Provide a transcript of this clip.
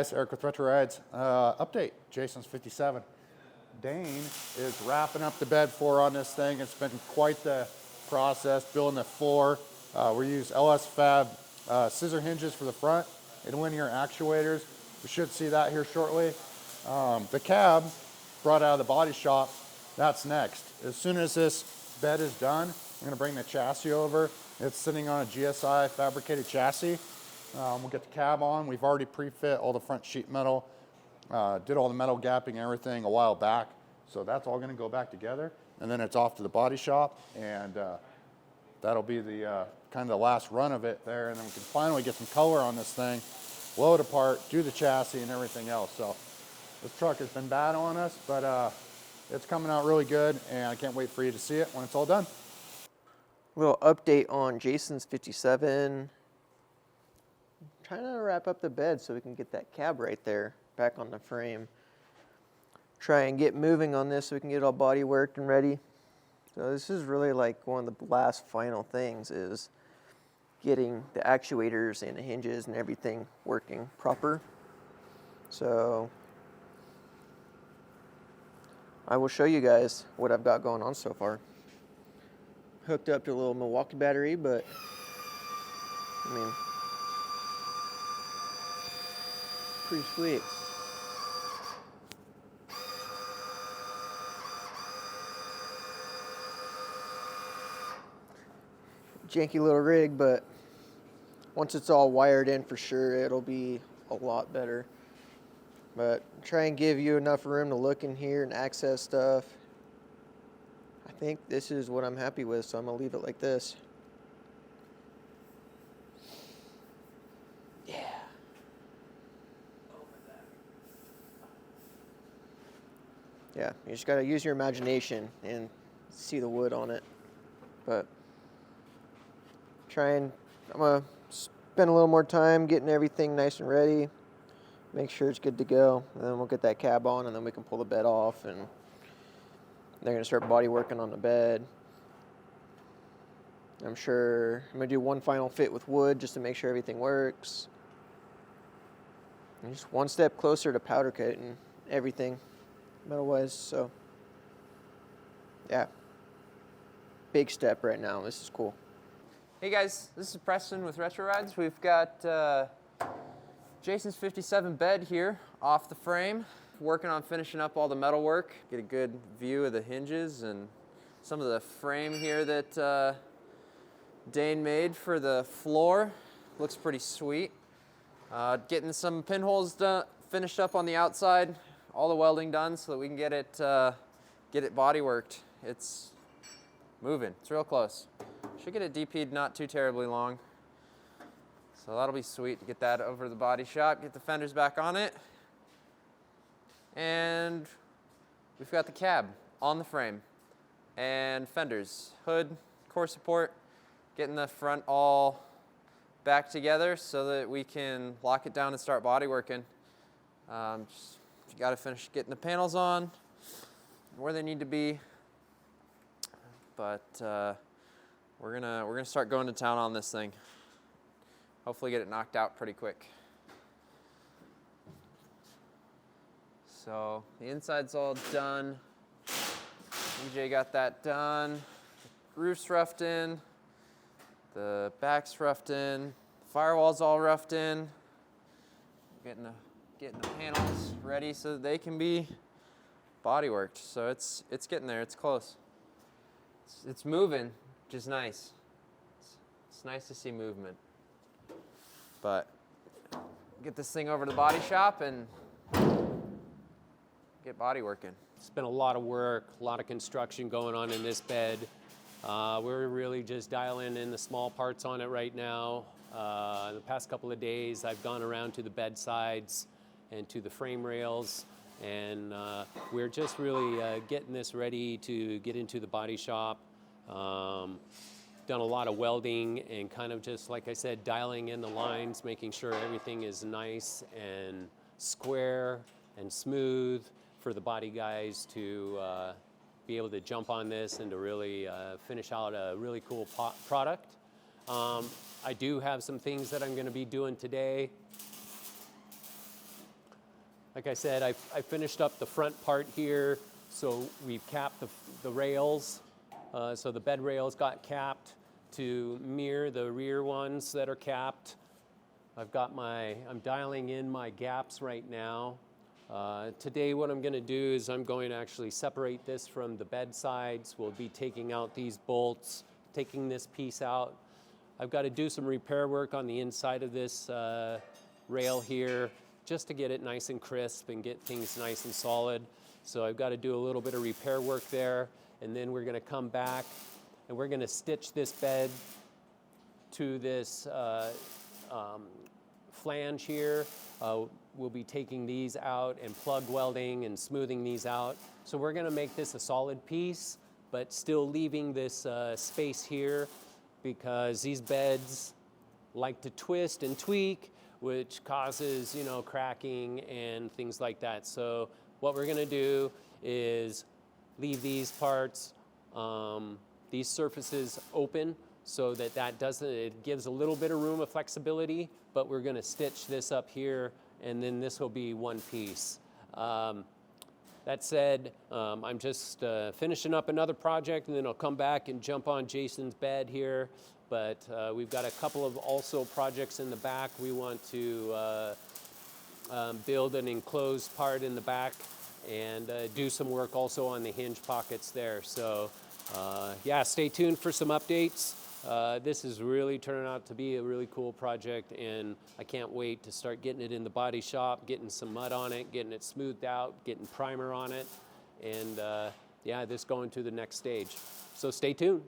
guys, Eric with Retro Rides. Update, Jason's 57. Dane is wrapping up the bed floor on this thing. It's been quite the process, building the floor. We use LS Fab scissor hinges for the front and linear actuators. We should see that here shortly. The cab brought out of the body shop, that's next. As soon as this bed is done, I'm gonna bring the chassis over. It's sitting on a GSI fabricated chassis. We'll get the cab on. We've already pre-fit all the front sheet metal, did all the metal gapping and everything a while back. So that's all gonna go back together. And then it's off to the body shop, and that'll be the kind of the last run of it there. And then we can finally get some color on this thing, blow it apart, do the chassis and everything else. So this truck has been bad on us, but it's coming out really good, and I can't wait for you to see it when it's all done. A little update on Jason's 57. Trying to wrap up the bed so we can get that cab right there back on the frame. Try and get moving on this so we can get it all body worked and ready. So this is really like one of the last final things, is getting the actuators and the hinges and everything working proper. So I will show you guys what I've got going on so far. Hooked up to a little Milwaukee battery, but I mean, pretty sweet. Janky little rig, but once it's all wired in, for sure it'll be a lot better. But try and give you enough room to look in here and access stuff. I think this is what I'm happy with, so I'm gonna leave it like this. Yeah. Yeah, you just gotta use your imagination and see the wood on it. But I'm gonna spend a little more time getting everything nice and ready, make sure it's good to go, and then we'll get that cab on, and then we can pull the bed off, and they're gonna start body working on the bed. I'm sure I'm gonna do one final fit with wood just to make sure everything works. And just one step closer to powder coating everything metal-wise, so yeah. Big step right now, this is cool. Hey guys, this is Preston with Retro Rides. We've got Jason's 57 bed here off the frame. Working on finishing up all the metal work. Get a good view of the hinges and some of the frame here that Dane made for the floor. Looks pretty sweet. Getting some pinholes finished up on the outside, all the welding done so that we can get it body worked. It's moving, it's real close. Should get it DP'd not too terribly long. So that'll be sweet to get that over to the body shop, get the fenders back on it. And we've got the cab on the frame and fenders, hood, core support, getting the front all back together so that we can lock it down and start body working. Just got to finish getting the panels on where they need to be. But we're gonna start going to town on this thing. Hopefully get it knocked out pretty quick. So the inside's all done. EJ got that done. The roof's roughed in. The back's roughed in. The firewall's all roughed in. Getting the panels ready so that they can be body worked. So it's getting there. It's close. It's moving, which is nice. It's nice to see movement. But get this thing over to the body shop and get body working. It's been a lot of work, a lot of construction going on in this bed. We're really just dialing in the small parts on it right now. The past couple of days, I've gone around to the bed sides and to the frame rails, and we're just really getting this ready to get into the body shop. Done a lot of welding and kind of just, like I said, dialing in the lines, making sure everything is nice and square and smooth for the body guys to be able to jump on this and to really finish out a really cool product. I do have some things that I'm going to be doing today. Like I said, I finished up the front part here, so we've capped the rails. So the bed rails got capped to mirror the rear ones that are capped. I'm dialing in my gaps right now. Today what I'm going to do is I'm going to actually separate this from the bed sides. We'll be taking out these bolts, taking this piece out. I've got to do some repair work on the inside of this rail here just to get it nice and crisp and get things nice and solid. So I've got to do a little bit of repair work there, and then we're going to come back and we're going to stitch this bed to this flange here. We'll be taking these out and plug welding and smoothing these out. So we're going to make this a solid piece, but still leaving this space here, because these beds like to twist and tweak, which causes, you know, cracking and things like that. So what we're going to do is leave these parts, these surfaces open, so that doesn't, it gives a little bit of room of flexibility, but we're going to stitch this up here, and then this will be one piece. That said, I'm just finishing up another project, and then I'll come back and jump on Jason's bed here. But we've got a couple of also projects in the back. We want to build an enclosed part in the back and do some work also on the hinge pockets there. So yeah, stay tuned for some updates. This is really turning out to be a really cool project, and I can't wait to start getting it in the body shop, getting some mud on it, getting it smoothed out, getting primer on it, and yeah, this going to the next stage. So stay tuned.